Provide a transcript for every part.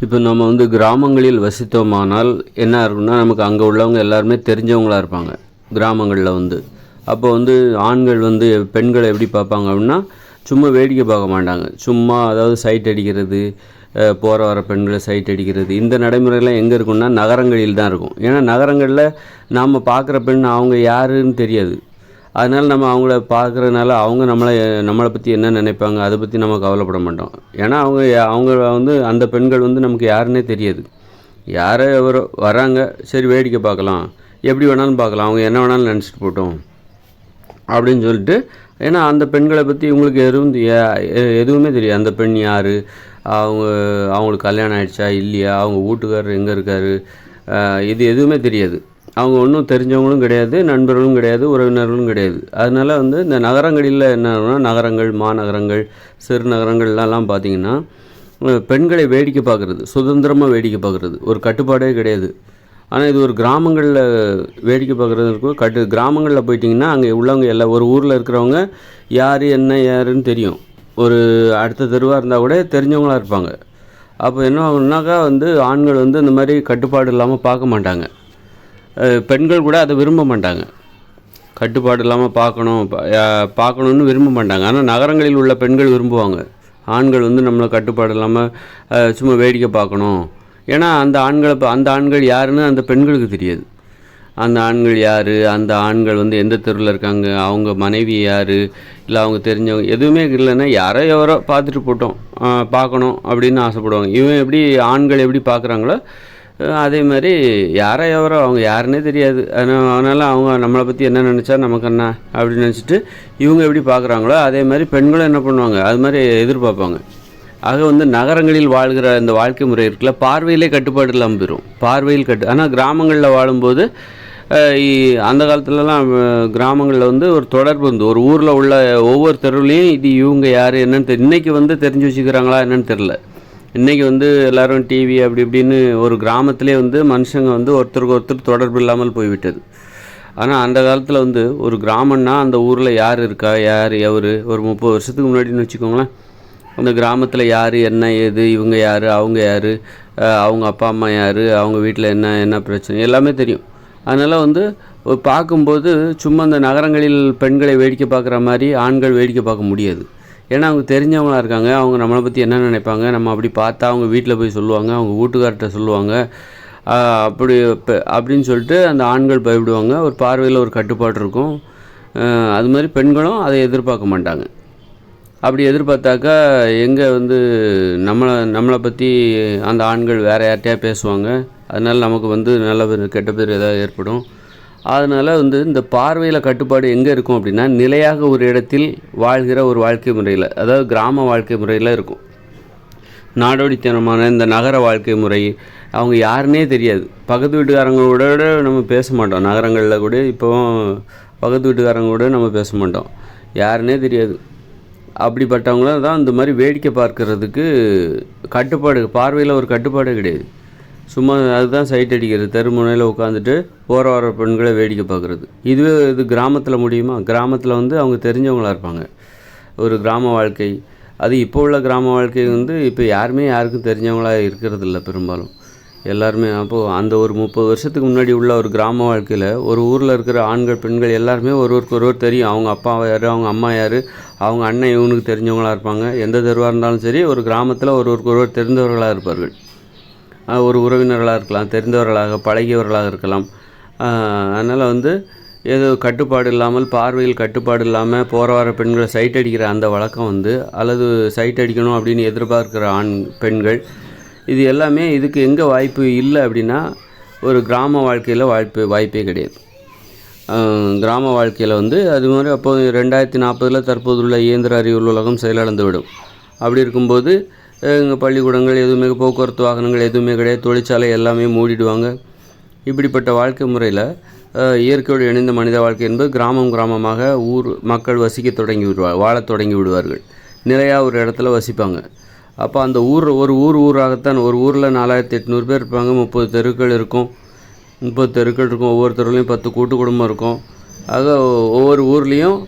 இப்போ நம்ம வந்து கிராமங்களில் வசித்தோமானால் என்ன இருக்குன்னா, நமக்கு அங்கே உள்ளவங்க எல்லாருமே தெரிஞ்சவங்களா இருப்பாங்க கிராமங்களில் வந்து. அப்போ வந்து ஆண்கள் வந்து பெண்களை எப்படி பார்ப்பாங்க அப்படின்னா, சும்மா வேடிக்கை பார்க்க மாட்டாங்க. சும்மா அதாவது சைட் அடிக்கிறது, போகிற வர பெண்களை சைட் அடிக்கிறது, இந்த நடைமுறையெல்லாம் எங்கே இருக்குன்னா நகரங்களில் தான் இருக்கும். ஏன்னா நகரங்களில் நாம் பார்க்குற பெண் அவங்க யாருன்னு தெரியாது. அதனால் நம்ம அவங்கள பார்க்குறதுனால அவங்க நம்மளை பற்றி என்ன நினைப்பாங்க அதை பற்றி நம்ம கவலைப்பட மாட்டோம். ஏன்னா அவங்க வந்து அந்த பெண்கள் வந்து நமக்கு யாருன்னே தெரியாது. யாரோ எவரோ வராங்க, சரி வேடிக்கை பார்க்கலாம், எப்படி வேணாலும் பார்க்கலாம், அவங்க என்ன வேணாலும் நினச்சிட்டு போட்டோம் அப்படின்னு சொல்லிட்டு. ஏன்னா அந்த பெண்களை பற்றி இவங்களுக்கு எதுவுமே தெரியாது. அந்த பெண் யார், அவங்களுக்கு கல்யாணம் ஆகிடுச்சா இல்லையா, அவங்க வீட்டுக்காரர் எங்கே இருக்கார், இது எதுவுமே தெரியாது. அவங்க ஒன்றும் தெரிஞ்சவங்களும் கிடையாது, நண்பர்களும் கிடையாது, உறவினர்களும் கிடையாது. அதனால் வந்து இந்த நகரங்களில் என்னன்னா, நகரங்கள், மாநகரங்கள், சிறு நகரங்கள்லாம் பார்த்திங்கன்னா பெண்களை வேடிக்கை பார்க்குறது, சுதந்திரமாக வேடிக்கை பார்க்குறது, ஒரு கட்டுப்பாடே கிடையாது. ஆனால் இது ஒரு கிராமங்களில் வேடிக்கை பார்க்குறது இருக்கும். கிராமங்களில் போயிட்டிங்கன்னா அங்கே உள்ளவங்க ஒரு ஊரில் இருக்கிறவங்க யார் என்ன யாருன்னு தெரியும். ஒரு அடுத்த தெருவாக இருந்தால் கூட தெரிஞ்சவங்களாக இருப்பாங்க. அப்போ என்ன ஆகுனாக்கா வந்து ஆண்கள் வந்து இந்த மாதிரி கட்டுப்பாடு இல்லாமல் பார்க்க மாட்டாங்க. பெண்கள் கூட அதை விரும்ப மாட்டாங்க. கட்டுப்பாடு இல்லாமல் பார்க்கணுன்னு விரும்ப மாட்டாங்க. ஆனால் நகரங்களில் உள்ள பெண்கள் விரும்புவாங்க. ஆண்கள் வந்து நம்மளை கட்டுப்பாடு இல்லாமல் சும்மா வேடிக்கை பார்க்கணும். ஏன்னா அந்த ஆண்கள் யாருன்னு அந்த பெண்களுக்கு தெரியாது. அந்த ஆண்கள் யார், அந்த ஆண்கள் வந்து எந்த தெருவில் இருக்காங்க, அவங்க மனைவி யார், இல்லை அவங்க தெரிஞ்சவங்க எதுவுமே இல்லைன்னா யாரோ எவரோ பார்த்துட்டு போட்டோம், பார்க்கணும் அப்படின்னு ஆசைப்படுவாங்க. இவன் எப்படி ஆண்கள் எப்படி பார்க்குறாங்களோ அதே மாதிரி யாரோ எவரோ அவங்க யாருன்னே தெரியாது. அதனால் அவங்க நம்மளை பற்றி என்ன நினச்சா நமக்கு என்ன அப்படின்னு நினச்சிட்டு இவங்க எப்படி பார்க்குறாங்களோ அதே மாதிரி பெண்களும் என்ன பண்ணுவாங்க, அது மாதிரி எதிர்பார்ப்பாங்க. ஆக வந்து நகரங்களில் வாழ்கிற இந்த வாழ்க்கை முறை இருக்குல்ல, பார்வையிலே கட்டுப்பாடு இல்லாமல் போயிடும். ஆனால் கிராமங்களில் வாழும்போது அந்த காலத்துலலாம் கிராமங்களில் வந்து ஒரு தொடர்பு வந்து ஒரு ஊரில் உள்ள ஒவ்வொரு தெருவுலையும் இது இவங்க யார் என்னன்னு இன்றைக்கி வந்து தெரிஞ்சு வச்சுக்கிறாங்களா என்னன்னு தெரில. இன்றைக்கி வந்து எல்லோரும் டிவி அப்படி இப்படின்னு ஒரு கிராமத்திலே வந்து மனுஷங்க வந்து ஒருத்தருக்கு ஒருத்தர் தொடர்பு இல்லாமல் போய்விட்டது. ஆனால் அந்த காலத்தில் வந்து ஒரு கிராமம்னா அந்த ஊரில் யார் இருக்கா, யார் எவர், ஒரு 30 வருஷத்துக்கு முன்னாடின்னு வச்சுக்கோங்களேன். அந்த கிராமத்தில் யார் என்ன ஏது, இவங்க யார், அவங்க யார், அவங்க அப்பா அம்மா யார், அவங்க வீட்டில் என்ன பிரச்சனை எல்லாமே தெரியும். அதனால் வந்து பார்க்கும்போது சும்மா அந்த நகரங்களில் பெண்களை வேடிக்கை பார்க்குற மாதிரி ஆண்கள் வேடிக்கை பார்க்க முடியாது. ஏன்னா அவங்க தெரிஞ்சவங்களாக இருக்காங்க. அவங்க நம்மளை பற்றி என்ன நினைப்பாங்க, நம்ம அப்படி பார்த்தா அவங்க வீட்டில் போய் சொல்லுவாங்க, அவங்க வீட்டுக்கார்ட்ட சொல்லுவாங்க, அப்படின்னு சொல்லிட்டு அந்த ஆண்கள் பயப்படுவாங்க. ஒரு பார்வையில் ஒரு கட்டுப்பாடு இருக்கும். அது மாதிரி பெண்களும் அதை எதிர்பார்க்க மாட்டாங்க. அப்படி எதிர்பார்த்தாக்கா எங்கே வந்து நம்மளை பற்றி அந்த ஆண்கள் வேறு யார்கிட்டையா பேசுவாங்க. அதனால் நமக்கு வந்து நல்ல பேர் கெட்ட பேர் ஏதாவது ஏற்படும். அதனால் வந்து இந்த பார்வையில் கட்டுப்பாடு எங்கே இருக்கும் அப்படின்னா, நிலையாக ஒரு இடத்தில் வாழ்கிற ஒரு வாழ்க்கை முறையில், அதாவது கிராம வாழ்க்கை முறையில் இருக்கும். நாடோடித்தனமான இந்த நகர வாழ்க்கை முறை அவங்க யாருன்னே தெரியாது. பக்கத்து வீட்டுக்காரங்களோட நம்ம பேச மாட்டோம். நகரங்களில் கூட இப்போவும் பக்கத்து வீட்டுக்காரங்களோட நம்ம பேச மாட்டோம், யாருன்னே தெரியாது. அப்படிப்பட்டவங்களும் தான் இந்த மாதிரி வேடிக்கை பார்க்கறதுக்கு பார்வையில் ஒரு கட்டுப்பாடு கிடையாது. சும்மா அதுதான் சைட் அடிக்கிறது, தெருமுனையில் உட்காந்துட்டு போகிற வர பெண்களை வேடிக்கை பார்க்குறது. இது கிராமத்தில் முடியுமா? கிராமத்தில் வந்து அவங்க தெரிஞ்சவங்களாக இருப்பாங்க. ஒரு கிராம வாழ்க்கை அது இப்போ உள்ள கிராம வாழ்க்கை வந்து இப்போ யாருக்கும் தெரிஞ்சவங்களாக இருக்கிறது இல்லை பெரும்பாலும். எல்லாருமே அப்போது அந்த ஒரு 30 வருஷத்துக்கு முன்னாடி உள்ள ஒரு கிராம வாழ்க்கையில் ஒரு ஊரில் இருக்கிற ஆண்கள் பெண்கள் எல்லாருமே ஒருவருக்கு ஒருவர் தெரியும். அவங்க அப்பா யார், அவங்க அம்மா யார், அவங்க அண்ணன் இவனுக்கு தெரிஞ்சவங்களாக இருப்பாங்க. எந்த தெருவாக இருந்தாலும் சரி ஒரு கிராமத்தில் ஒருவருக்கு ஒருவர் தெரிந்தவர்களாக இருப்பார்கள். ஒரு உறவினர்களாக இருக்கலாம், தெரிந்தவர்களாக பழகியவர்களாக இருக்கலாம். அதனால் வந்து ஏதோ கட்டுப்பாடு இல்லாமல், பார்வையில் கட்டுப்பாடு இல்லாமல் போகிற வர பெண்களை சைட் அடிக்கிற அந்த வழக்கம் வந்து, அல்லது சைட் அடிக்கணும் அப்படின்னு எதிர்பார்க்குற பெண்கள், இது எல்லாமே இதுக்கு எங்கே வாய்ப்பு இல்லை அப்படின்னா ஒரு கிராம வாழ்க்கையில் வாய்ப்பே கிடையாது. கிராம வாழ்க்கையில் வந்து அது மாதிரி அப்போது 2040 தற்போதுள்ள இயந்திர அறிவியல் உலகம் செயலிழந்து விடும். அப்படி இருக்கும்போது இங்கே பள்ளிக்கூடங்கள் எதுவுமே, போக்குவரத்து வாகனங்கள் எதுவுமே கிடையாது, தொழிற்சாலை எல்லாமே மூடிடுவாங்க. இப்படிப்பட்ட வாழ்க்கை முறையில் இயற்கையோடு இணைந்த மனித வாழ்க்கை என்பது கிராமமாக ஊர் மக்கள் வாழத் தொடங்கி விடுவார்கள். நிலையாக ஒரு இடத்துல வசிப்பாங்க. அப்போ அந்த ஊராகத்தான், ஒரு ஊரில் 4800 பேர் இருப்பாங்க, 30 தெருக்கள் இருக்கும். ஒவ்வொரு தெருவுலையும் 10 கூட்டு குடும்பம் இருக்கும். ஆக ஒவ்வொரு ஊர்லேயும்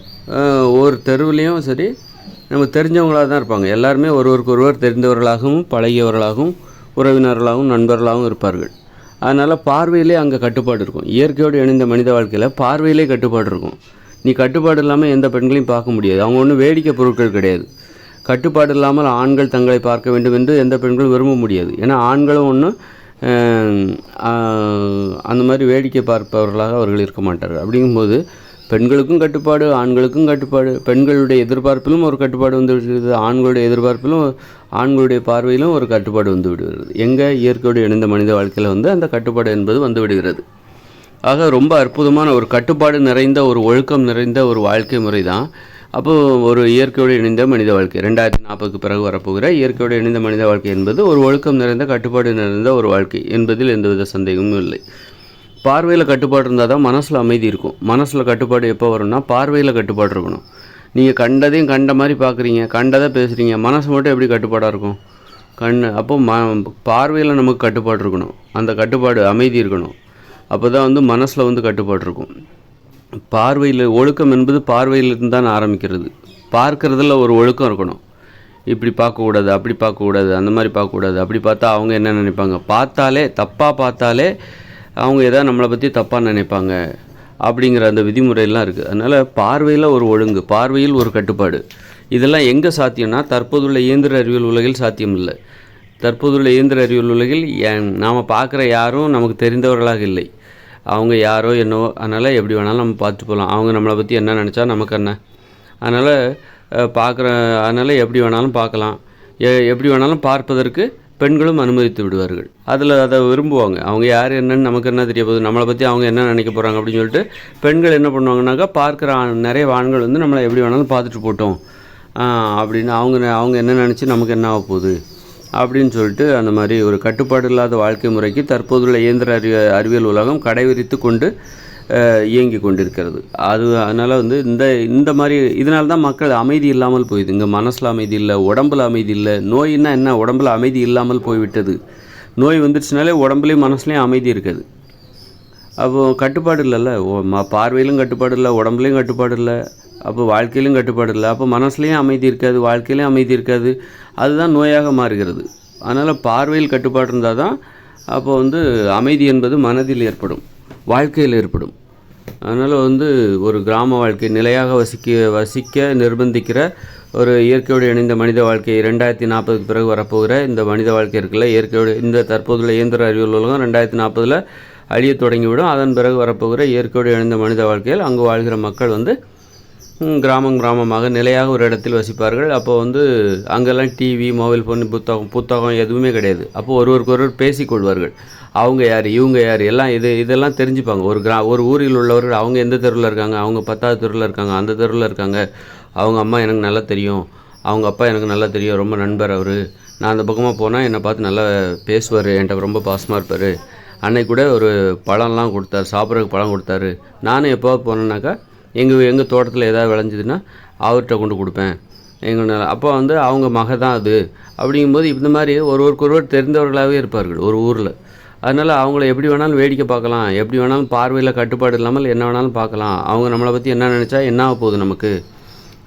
ஒவ்வொரு தெருவுலேயும் சரி நம்ம தெரிஞ்சவங்களாக தான் இருப்பாங்க. எல்லாருமே ஒருவருக்கு ஒருவர் தெரிந்தவர்களாகவும் பழகியவர்களாகவும் உறவினர்களாகவும் நண்பர்களாகவும் இருப்பார்கள். அதனால் பார்வையிலே அங்கே கட்டுப்பாடு இருக்கும். இயற்கையோடு இணைந்த மனித வாழ்க்கையில் பார்வையிலே கட்டுப்பாடு இருக்கும். நீ கட்டுப்பாடு இல்லாமல் எந்த பெண்களையும் பார்க்க முடியாது. அவங்க ஒன்றும் வேடிக்கை பொருட்கள் கிடையாது. கட்டுப்பாடு இல்லாமல் ஆண்கள் தங்களை பார்க்க வேண்டும் என்று எந்த பெண்களும் விரும்ப முடியாது. ஏன்னா ஆண்களும் ஒன்றும் அந்த மாதிரி வேடிக்கை பார்ப்பவர்களாக அவர்கள் இருக்க மாட்டார்கள். அப்படிங்கும்போது பெண்களுக்கும் கட்டுப்பாடு, ஆண்களுக்கும் கட்டுப்பாடு. பெண்களுடைய எதிர்பார்ப்பிலும் ஒரு கட்டுப்பாடு வந்து விடுகிறது, ஆண்களுடைய எதிர்பார்ப்பிலும் ஆண்களுடைய பார்வையிலும் ஒரு கட்டுப்பாடு வந்து விடுகிறது. எங்கே இயற்கையோடு இணைந்த மனித வாழ்க்கையில் வந்து அந்த கட்டுப்பாடு என்பது வந்து விடுகிறது. ஆக ரொம்ப அற்புதமான ஒரு கட்டுப்பாடு நிறைந்த ஒரு ஒழுக்கம் நிறைந்த ஒரு வாழ்க்கை முறை தான் அப்போது ஒரு இயற்கையோடு இணைந்த மனித வாழ்க்கை. 2040க்கு பிறகு வரப்போகிற இயற்கையோடு இணைந்த மனித வாழ்க்கை என்பது ஒரு ஒழுக்கம் நிறைந்த கட்டுப்பாடு நிறைந்த ஒரு வாழ்க்கை என்பதில் எந்தவித சந்தேகமும் இல்லை. பார்வையில் கட்டுப்பாடு இருந்தால் தான் மனசில் அமைதி இருக்கும். மனசில் கட்டுப்பாடு எப்போ வரும்னா பார்வையில் கட்டுப்பாடு இருக்கணும். நீங்கள் கண்டதையும் கண்ட மாதிரி பார்க்குறீங்க, கண்டதை பேசுகிறீங்க, மனசு மட்டும் எப்படி கட்டுப்பாடாக இருக்கும்? அப்போ பார்வையில் நமக்கு கட்டுப்பாடு இருக்கணும். அந்த கட்டுப்பாடு அமைதி இருக்கணும். அப்போ தான் வந்து மனசில் வந்து கட்டுப்பாடு இருக்கும். பார்வையில் ஒழுக்கம் என்பது பார்வையிலிருந்து தான் ஆரம்பிக்கிறது. பார்க்குறதுல ஒரு ஒழுக்கம் இருக்கணும். இப்படி பார்க்கக்கூடாது, அப்படி பார்க்கக்கூடாது, அந்த மாதிரி பார்க்கக்கூடாது. அப்படி பார்த்தா அவங்க என்ன நினைப்பாங்க, பார்த்தாலே தப்பாக பார்த்தாலே அவங்க எதாவது நம்மளை பற்றி தப்பாக நினைப்பாங்க அப்படிங்கிற அந்த விதிமுறையெல்லாம் இருக்குது. அதனால் பார்வையில் ஒரு ஒழுங்கு, பார்வையில் ஒரு கட்டுப்பாடு, இதெல்லாம் எங்கே சாத்தியம்னா தற்போதுள்ள இயந்திர அறிவியல் உலகில் சாத்தியம் இல்லை. தற்போதுள்ள இயந்திர அறிவியல் உலகில் நாம் பார்க்குற யாரும் நமக்கு தெரிந்தவர்களாக இல்லை. அவங்க யாரோ என்னவோ, அதனால் எப்படி வேணாலும் நம்ம பார்த்து போகலாம். அவங்க நம்மளை பற்றி என்ன நினச்சா நமக்கு என்ன, அதனால் அதனால் எப்படி வேணாலும் பார்க்கலாம். எப்படி வேணாலும் பார்ப்பதற்கு பெண்களும் அனுமதித்து விடுவார்கள். அதில் அதை விரும்புவாங்க. அவங்க யார் என்னன்னு நமக்கு என்ன தெரிய போகுது, நம்மளை பற்றி அவங்க என்ன நினைக்க போகிறாங்க அப்படின்னு சொல்லிட்டு பெண்கள் என்ன பண்ணுவாங்கனாக்கா, பார்க்குற நிறைய ஆண்கள் வந்து நம்மளை எப்படி வேணாலும் பார்த்துட்டு போட்டோம் அப்படின்னு அவங்க என்ன நினச்சி நமக்கு என்ன ஆக போகுது அப்படின்னு சொல்லிட்டு அந்த மாதிரி ஒரு கட்டுப்பாடு இல்லாத வாழ்க்கை முறைக்கு தற்போதுள்ள இயந்திர அறிவியல் உலகம் கடைவிரித்து கொண்டு இயங்கி கொண்டிருக்கிறது. அதனால் வந்து இந்த மாதிரி இதனால தான் மக்கள் அமைதி இல்லாமல் போயிடுது. இங்கே மனசில் அமைதி இல்லை, உடம்பில் அமைதி இல்லை. நோயின்னா என்ன, உடம்பில் அமைதி இல்லாமல் போய்விட்டது. நோய் வந்துடுச்சுனாலே உடம்புலேயும் மனசுலேயும் அமைதி இருக்காது. அப்போது கட்டுப்பாடு இல்லைல்ல, பார்வையிலும் கட்டுப்பாடு இல்லை, உடம்புலையும் கட்டுப்பாடு இல்லை, அப்போ வாழ்க்கையிலும் கட்டுப்பாடு இல்லை. அப்போ மனசுலேயும் அமைதி இருக்காது, வாழ்க்கையிலையும் அமைதி இருக்காது. அதுதான் நோயாக மாறுகிறது. அதனால் பார்வையில் கட்டுப்பாடு இருந்தால் தான் அப்போ வந்து அமைதி என்பது மனதில் ஏற்படும், வாழ்க்கையில் ஏற்படும். அதனால் வந்து ஒரு கிராம வாழ்க்கை நிலையாக வசிக்க நிர்பந்திக்கிற ஒரு இயற்கையோடு இணைந்த மனித வாழ்க்கை 2040க்கு பிறகு வரப்போகிற இந்த மனித வாழ்க்கை இருக்குல்ல, இயற்கையோடு இந்த தற்போதுள்ள இயந்திர அறிவியல் உலகம் 2040 அழிய தொடங்கிவிடும். அதன் பிறகு வரப்போகிற இயற்கையோடு இணைந்த மனித வாழ்க்கையில் அங்கு வாழ்கிற மக்கள் வந்து கிராமமாக நிலையாக ஒரு இடத்தில் வசிப்பார்கள். அப்போ வந்து அங்கெல்லாம் டிவி, மொபைல் ஃபோன், புத்தகம் எதுவுமே கிடையாது. அப்போது ஒருவருக்கொருவர் பேசிக்கொள்வார்கள். அவங்க யார், இவங்க யார், எல்லாம் இதெல்லாம் தெரிஞ்சுப்பாங்க. ஒரு ஊரில் உள்ளவர்கள் அவங்க எந்த தெருவில் இருக்காங்க, அவங்க 10வது தெருவில் இருக்காங்க, அந்த தெருவில் இருக்காங்க, அவங்க அம்மா எனக்கு நல்லா தெரியும், அவங்க அப்பா எனக்கு நல்லா தெரியும், ரொம்ப நண்பர் அவர், நான் அந்த பக்கமாக போனால் என்னை பார்த்து நல்லா பேசுவார், என்கிட்ட ரொம்ப பாசமாக இருப்பார், அன்னைக்கு கூட ஒரு பழம்லாம் கொடுத்தாரு, சாப்பிட்றதுக்கு பழம் கொடுத்தாரு, நானும் எப்போது போனேன்னாக்கா எங்கள் தோட்டத்தில் எதாவது விளைஞ்சிதுன்னா அவர்கிட்ட கொண்டு கொடுப்பேன். அப்போ வந்து அவங்க மக தான் அது. அப்படிங்கும்போது இந்த மாதிரி ஒருவருக்கொருவர் தெரிந்தவர்களாகவே இருப்பார்கள் ஒரு ஊரில். அதனால் அவங்கள எப்படி வேணாலும் வேடிக்கை பார்க்கலாம், எப்படி வேணாலும் பார்வையில் கட்டுப்பாடு இல்லாமல் என்ன வேணாலும் பார்க்கலாம். அவங்க நம்மளை பற்றி என்ன நினச்சா என்ன ஆக போகுது நமக்கு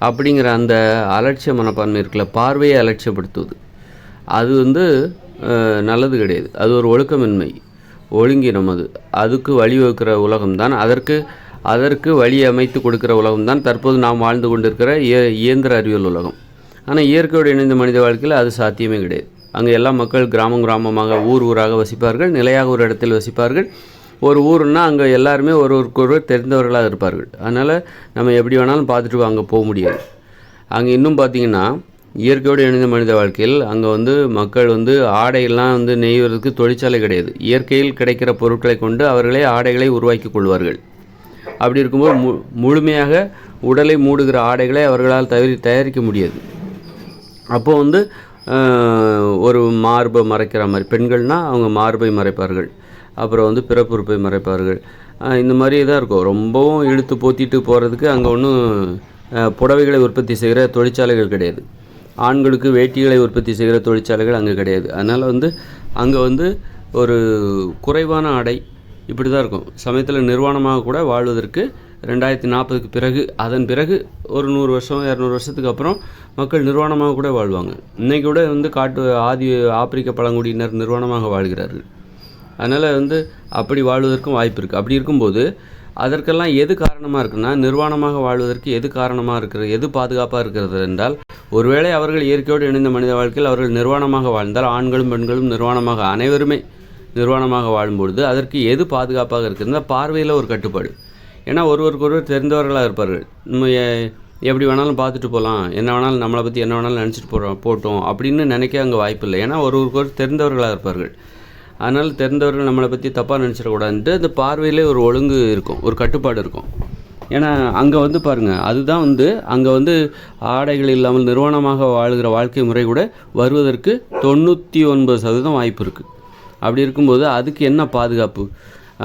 அப்படிங்கிற அந்த அலட்சிய மனப்பான்மை இருக்குல்ல, பார்வையை அலட்சியப்படுத்துவது, அது வந்து நல்லது கிடையாது. அது ஒரு ஒழுக்கமின்மை, ஒழுங்கினம். அதுக்கு வழிவகுக்கிற உலகம்தான், அதற்கு வழி அமைத்து கொடுக்குற உலகம்தான் தற்போது நாம் வாழ்ந்து கொண்டிருக்கிற இயந்திர அறிவியல் உலகம். ஆனால் இயற்கையோடு இணைந்த மனித வாழ்க்கையில் அது சாத்தியமே கிடையாது. அங்கே எல்லா மக்கள் கிராமமாக ஊராக வசிப்பார்கள், நிலையாக ஒரு இடத்தில் வசிப்பார்கள். ஒரு ஊருன்னா அங்கே எல்லாருமே ஒருவருக்கொருவர் தெரிந்தவர்களாக இருப்பார்கள். அதனால் நம்ம எப்படி வேணாலும் பார்த்துட்டு அங்கே போக முடியாது. அங்கே இன்னும் பார்த்திங்கன்னா இயற்கையோடு இணைந்த மனித வாழ்க்கையில் அங்கே வந்து மக்கள் வந்து ஆடையெல்லாம் வந்து நெய்வதற்கு தொழிற்சாலை கிடையாது. இயற்கையில் கிடைக்கிற பொருட்களை கொண்டு அவர்களே ஆடைகளை உருவாக்கி கொள்வார்கள். அப்படி இருக்கும்போது முழுமையாக உடலை மூடுகிற ஆடைகளை அவர்களால் தயாரிக்க முடியாது. அப்போது வந்து ஒரு மார்பை மறைக்கிற மாதிரி, பெண்கள்னால் அவங்க மார்பை மறைப்பார்கள், அப்புறம் வந்து பிறப்புறுப்பை மறைப்பார்கள். இந்த மாதிரி தான் இருக்கும். ரொம்பவும் இழுத்து போத்திட்டு போகிறதுக்கு அங்கே ஒன்றும் புடவைகளை உற்பத்தி செய்கிற தொழிற்சாலைகள் கிடையாது. ஆண்களுக்கு வேட்டிகளை உற்பத்தி செய்கிற தொழிற்சாலைகள் அங்கே கிடையாது. அதனால் வந்து அங்கே வந்து ஒரு குறைவான ஆடை இப்படி தான் இருக்கும். சமயத்தில் நிர்வாணமாக கூட வாழ்வதற்கு 2040க்கு பிறகு, அதன் பிறகு ஒரு 100 வருஷம் 200 வருஷத்துக்கு அப்புறம் மக்கள் நிர்வாணமாக கூட வாழ்வாங்க. இன்றைக்கி கூட வந்து ஆப்பிரிக்க பழங்குடியினர் நிர்வாணமாக வாழ்கிறார்கள். அதனால் அப்படி வாழ்வதற்கும் வாய்ப்பு இருக்குது. அப்படி இருக்கும்போது அதற்கெல்லாம் எது காரணமாக இருக்குன்னா, நிர்வாணமாக வாழ்வதற்கு எது காரணமாக இருக்கிறது, எது பாதுகாப்பாக இருக்கிறது என்றால், ஒருவேளை அவர்கள் இயற்கையோடு இணைந்த மனித வாழ்க்கையில் அவர்கள் நிர்வாணமாக வாழ்ந்தால், ஆண்களும் பெண்களும் நிர்வாணமாக அனைவருமே நிர்வாணமாக வாழும்பொழுது அதற்கு எது பாதுகாப்பாக இருக்குதுன்னா, பார்வையில் ஒரு கட்டுப்பாடு. ஏன்னா ஒருவருக்கொருவர் தெரிந்தவர்களாக இருப்பார்கள். நம்ம எப்படி வேணாலும் பார்த்துட்டு போகலாம், என்ன வேணாலும் நம்மளை பற்றி என்ன வேணாலும் நினச்சிட்டு போட்டோம் அப்படின்னு நினைக்க அங்கே வாய்ப்பு இல்லை. ஏன்னா ஒருவருக்கொரு தெரிந்தவர்களாக இருப்பார்கள். அதனால் தெரிந்தவர்கள் நம்மளை பற்றி தப்பாக நினச்சிடக்கூடாதுன்ட்டு அந்த பார்வையிலே ஒரு ஒழுங்கு இருக்கும், ஒரு கட்டுப்பாடு இருக்கும். ஏன்னா அங்கே பாருங்கள், அதுதான் அங்கே ஆடைகள் இல்லாமல் நிர்வாணமாக வாழ்கிற வாழ்க்கை முறை கூட வருவதற்கு 99% வாய்ப்பு இருக்குது. அப்படி இருக்கும்போது அதுக்கு என்ன பாதுகாப்பு?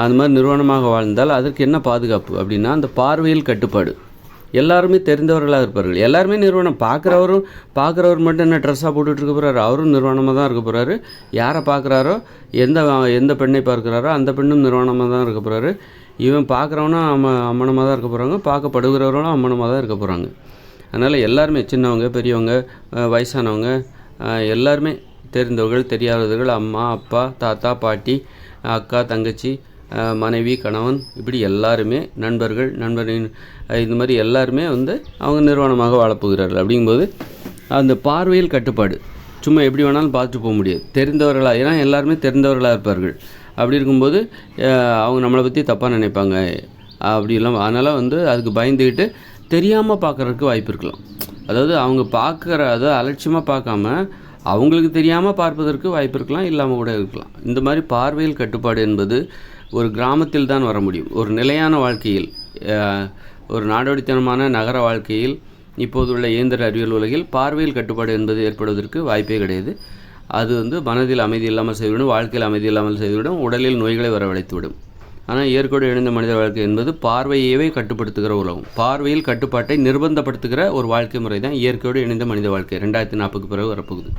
அந்த மாதிரி நிர்வாணமாக வாழ்ந்தால் அதற்கு என்ன பாதுகாப்பு அப்படின்னா, அந்த பார்வையில் கட்டுப்பாடு. எல்லாருமே தெரிந்தவர்களாக இருப்பார்கள். எல்லாருமே நிர்வாணம். பார்க்குறவர் மட்டும் என்ன ட்ரெஸ்ஸாக போட்டுட்டு இருக்க போகிறாரு, அவரும் நிர்வாணமாக தான் இருக்க போகிறாரு. யாரை பார்க்குறாரோ, எந்த பெண்ணை பார்க்குறாரோ அந்த பெண்ணும் நிர்வாணமாக தான் இருக்க போகிறாரு. இவன் பார்க்குறவனும் அம்மனமாக தான் இருக்க போகிறாங்க, பார்க்கப்படுகிறவர்களும் அம்மனமாக தான் இருக்க போகிறாங்க. அதனால் எல்லாருமே, சின்னவங்க பெரியவங்க வயசானவங்க எல்லாருமே, தெரிந்தவர்கள் தெரியாதவர்கள், அம்மா அப்பா தாத்தா பாட்டி அக்கா தங்கச்சி மனைவி கணவன், இப்படி எல்லாருமே நண்பரின் இந்த மாதிரி எல்லாருமே அவங்க நிர்வாணமாக வாழப்போகிறார்கள். அப்படிங்கும்போது அந்த பார்வையில் கட்டுப்பாடு. சும்மா எப்படி வேணாலும் பார்த்துட்டு போக முடியாது. தெரிந்தவர்களாக, ஏன்னா எல்லாருமே தெரிந்தவர்களாக இருப்பார்கள். அப்படி இருக்கும்போது அவங்க நம்மளை பற்றி தப்பாக நினைப்பாங்க அப்படி இல்லாமல். அதனால் அதுக்கு பயந்துக்கிட்டு தெரியாமல் பார்க்குறதுக்கு வாய்ப்பு இருக்கலாம். அதாவது அவங்க அதாவது அலட்சியமாக பார்க்காம அவங்களுக்கு தெரியாமல் பார்ப்பதற்கு வாய்ப்பு இருக்கலாம், இல்லாமல் கூட இருக்கலாம். இந்த மாதிரி பார்வையில் கட்டுப்பாடு என்பது ஒரு கிராமத்தில் தான் வர முடியும். ஒரு நிலையான வாழ்க்கையில், ஒரு நாடோடித்தனமான நகர வாழ்க்கையில், இப்போதுள்ள இயந்திர அறிவியல் உலகில் பார்வையில் கட்டுப்பாடு என்பது ஏற்படுவதற்கு வாய்ப்பே கிடையாது. அது மனதில் அமைதி இல்லாமல் செய்துவிடும், வாழ்க்கையில் அமைதி இல்லாமல் செய்துவிடும், உடலில் நோய்களை வரவழைத்துவிடும். ஆனால் இயற்கையோடு இணைந்த மனித வாழ்க்கை என்பது பார்வையவே கட்டுப்படுத்துகிற உலகம். பார்வையில் கட்டுப்பாட்டை நிர்பந்தப்படுத்துகிற ஒரு வாழ்க்கை முறை தான் இயற்கையோடு இணைந்த மனித வாழ்க்கை. 2040க்கு பிறகு வரப்போகுது.